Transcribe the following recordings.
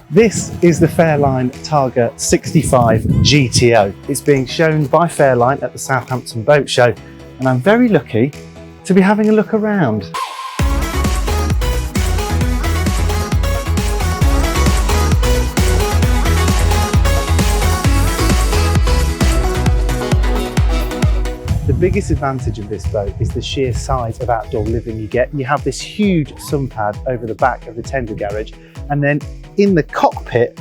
This is the Fairline Targa 65 GTO. It's being shown by Fairline at the Southampton Boat Show, and I'm very lucky to be having a look around. The biggest advantage of this boat is the sheer size of outdoor living you get. You have this huge sun pad over the back of the tender garage, and then in the cockpit,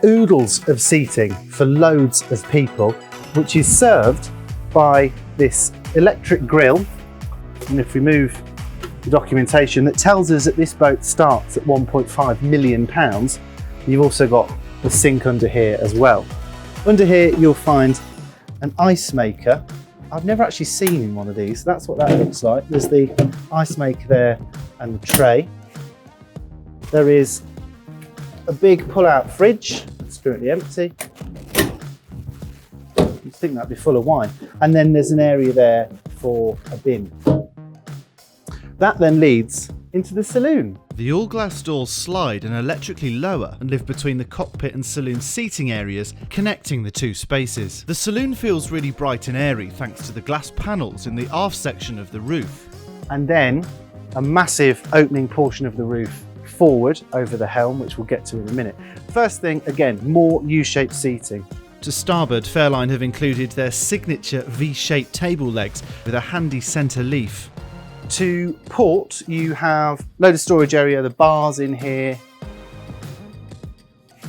oodles of seating for loads of people, which is served by this electric grill. And if we move the documentation that tells us that this boat starts at £1.5 million, you've also got the sink under here as well. Under here you'll find an ice maker. I've never actually seen one of these. That's what that looks like. There's the ice maker there and the tray. There is a big pull-out fridge that's currently empty. You'd think that'd be full of wine. And then there's an area there for a bin. That then leads into the saloon. The all-glass doors slide and electrically lower and live between the cockpit and saloon seating areas, connecting the two spaces. The saloon feels really bright and airy thanks to the glass panels in the aft section of the roof. And then a massive opening portion of the roof forward over the helm, which we'll get to in a minute. First thing, again, more U-shaped seating. To starboard, Fairline have included their signature V-shaped table legs with a handy centre leaf. To port, you have a load of storage area, the bars in here,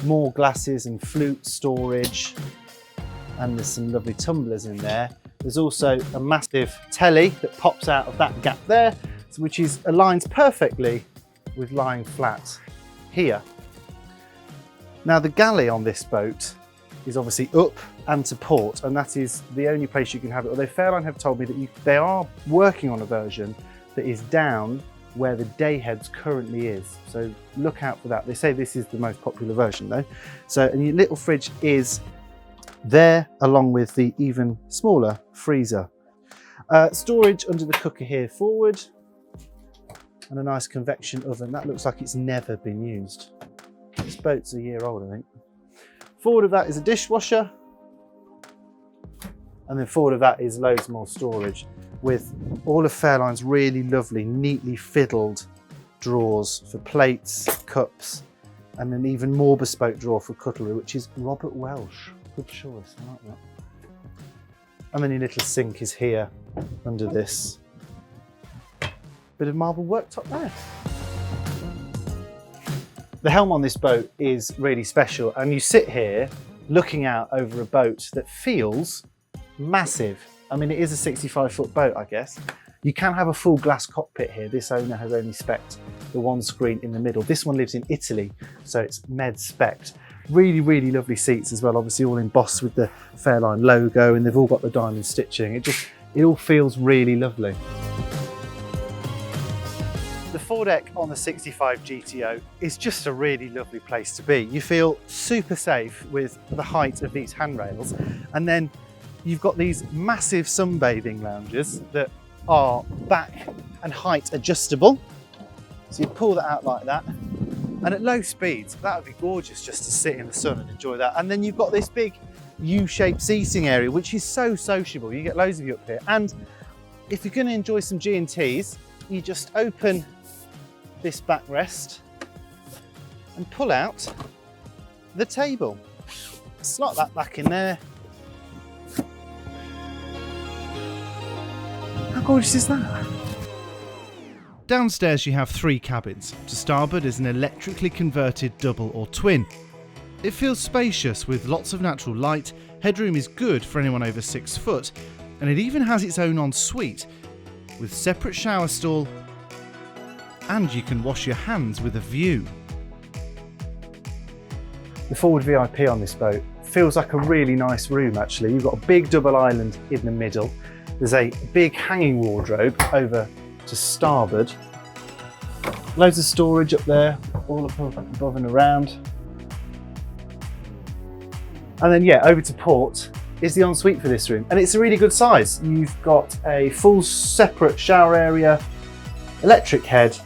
more glasses and flute storage, and there's some lovely tumblers in there. There's also a massive telly that pops out of that gap there, which is aligned perfectly with lying flat here. Now the galley on this boat is obviously up and to port, and that is the only place you can have it, although Fairline have told me that they are working on a version that is down where the dayheads currently is, so look out for that. They say this is the most popular version though. So, and your little fridge is there along with the even smaller freezer. Storage under the cooker here forward, and a nice convection oven. That looks like it's never been used. This boat's a year old, I think. Forward of that is a dishwasher, and then forward of that is loads more storage with all of Fairline's really lovely, neatly fiddled drawers for plates, cups, and an even more bespoke drawer for cutlery, which is Robert Welsh. Good choice, I like that. And then your little sink is here under this. Bit of marble worktop there. The helm on this boat is really special, and you sit here looking out over a boat that feels massive. I mean, it is a 65-foot boat, I guess. You can have a full glass cockpit here. This owner has only spec'd the one screen in the middle. This one lives in Italy, so it's med spec'd. Really, really lovely seats as well, obviously all embossed with the Fairline logo, and they've all got the diamond stitching. It all feels really lovely. The foredeck on the 65 GTO is just a really lovely place to be. You feel super safe with the height of these handrails, and then you've got these massive sunbathing lounges that are back and height adjustable. So you pull that out like that, and at low speeds, that would be gorgeous just to sit in the sun and enjoy that. And then you've got this big U-shaped seating area, which is so sociable. You get loads of you up here. And if you're going to enjoy some G&Ts, you just open this backrest and pull out the table. Slot that back in there. How gorgeous is that? Downstairs you have three cabins. To starboard is an electrically converted double or twin. It feels spacious with lots of natural light, headroom is good for anyone over 6 foot, and it even has its own ensuite with separate shower stall, and you can wash your hands with a view. The forward VIP on this boat feels like a really nice room actually. You've got a big double island in the middle. There's a big hanging wardrobe over to starboard. Loads of storage up there, all above and around. And then yeah, over to port is the ensuite for this room. And it's a really good size. You've got a full separate shower area, electric head,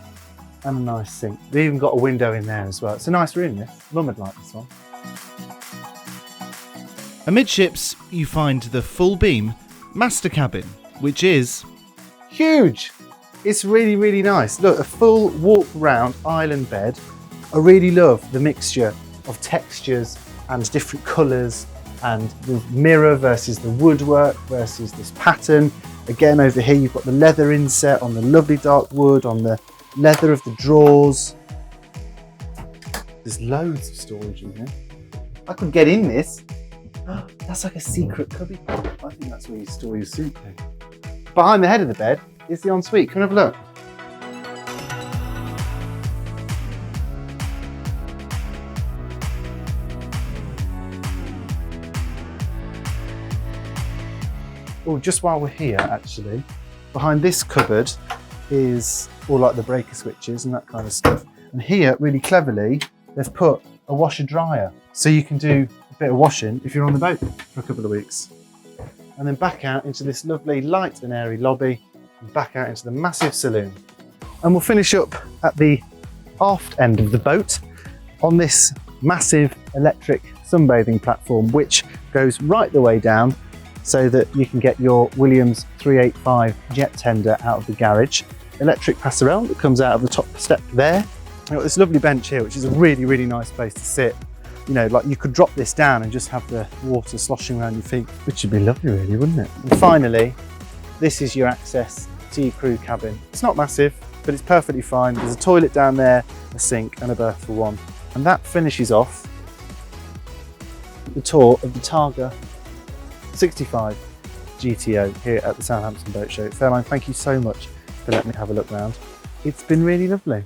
And a nice sink. They've even got a window in there as well. It's a nice room, this. Mum would like this one. Amidships, you find the full beam master cabin, which is Huge! It's really, really nice. Look, a full walk round island bed. I really love the mixture of textures and different colours, and the mirror versus the woodwork versus this pattern. Again, over here you've got the leather inset on the lovely dark wood, on the leather of the drawers. There's loads of storage in here. I could get in this. That's like a secret cubby. I think that's where you store your suitcase. Behind the head of the bed is the ensuite. Come and have a look. Oh, just while we're here, actually, behind this cupboard is all like the breaker switches and that kind of stuff. And here, really cleverly, they've put a washer dryer. So you can do a bit of washing if you're on the boat for a couple of weeks. And then back out into this lovely light and airy lobby, and back out into the massive saloon. And we'll finish up at the aft end of the boat on this massive electric sunbathing platform, which goes right the way down so that you can get your Williams 385 jet tender out of the garage. Electric passerelle that comes out of the top step there. We've got this lovely bench here, which is a really, really nice place to sit. You know, like you could drop this down and just have the water sloshing around your feet, which would be lovely really, wouldn't it? And finally, this is your access to your crew cabin. It's not massive, but it's perfectly fine. There's a toilet down there, a sink and a berth for one. And that finishes off the tour of the Targa 65 GTO here at the Southampton Boat Show. Fairline, thank you so much for letting me have a look round. It's been really lovely.